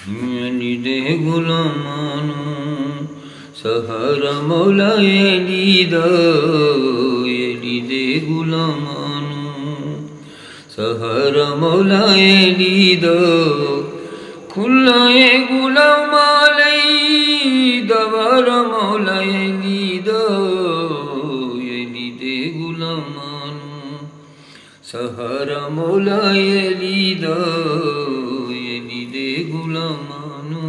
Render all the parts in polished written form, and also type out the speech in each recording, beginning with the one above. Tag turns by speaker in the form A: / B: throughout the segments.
A: अली दे गुलामानो सहारा मौला अली दा अली दे गुलामानो सहारा मौला अली दा खुला गुलाम दवार मौला अली दा अली दे गुलामानो सहारा मौला अली दा अली दे गुलामानो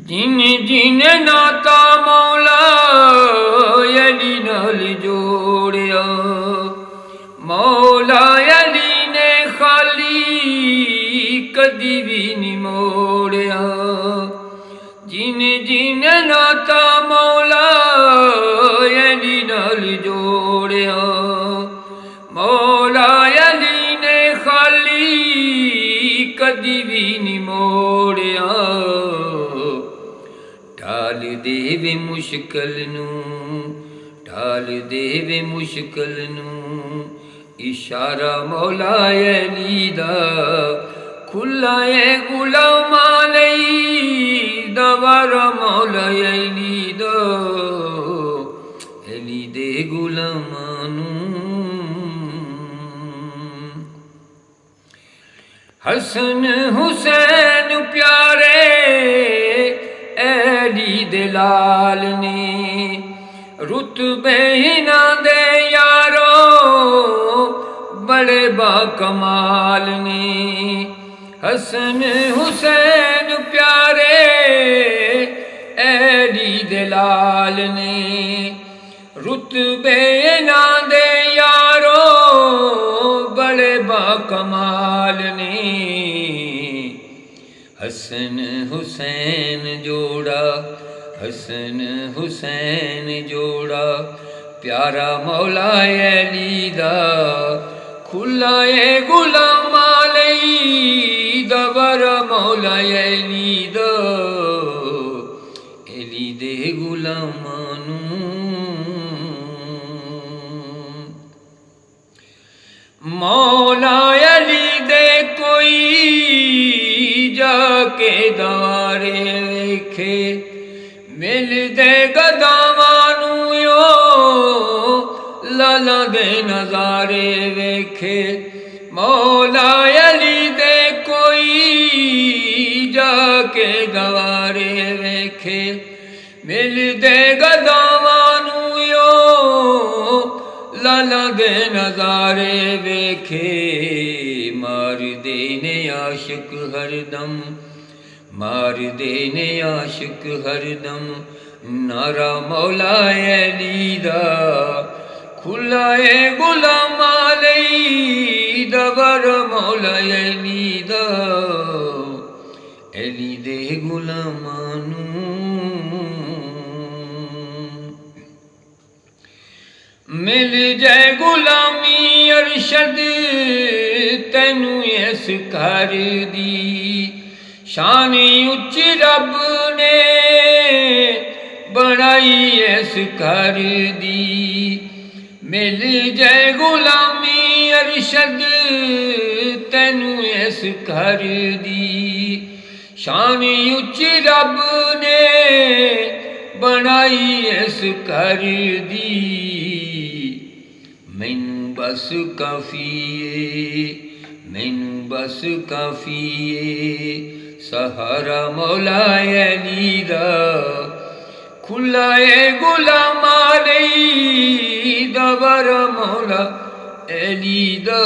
A: जिन जिन नाता मौला अली नाल जोड़िया मौला अली ने खाली कदी भी नहीं मोड़िया जिन जिन नाता मौला अली नाल जोड़िया मौला अली ने खाली कदी भी नहीं मोड़िया ढाल देवे मुश्किल नू ढाल देवे मुश्किल नू इशारा मौला अली दा खुला गुलामा लई दवार मौला अली दा अली दे गुलामानू हसन हुसैन प्यारे अली दे लाल ने रुतबे हिना दे यारो बड़े बाकमाल ने हसन हुसैन प्यारे अली दे लाल ने रुतबे हिना दे यारो बड़े बाकमाल ने हसन हुसैन जोड़ा हसन हुसैन जोड़ा प्यारा मौला अली दा खुला गुलामा लई दवर मौला अली दा अली दे गुलामानू मौला अली दे कोई जाके दारे वेखे मिल दे गदावानू यो लाला दे नजारे वेखे मौला अली दे कोई जाके गवारे वेखे मिल दे गदावानू यो लाला दे नजारे वेखे मार देने आशिक हरदम मार देने आशिक हरदम नारा मौला अली दा खुला गुलामा लई दवर मौला अली दा अली दे गुलामानू मिल जाए गुलामी अरशद तैनू इस घर दी शानी उच्ची रब ने बनाई इस घर दी मिल जाए गुलामी अरशद तैनू इस घर दी शानी उच्ची रब ने बनाई इस घर दी मैनू बस काफी मैनू बस काफी सहारा मौला अली दा खुला गुलामा लई दवर मौला अली दा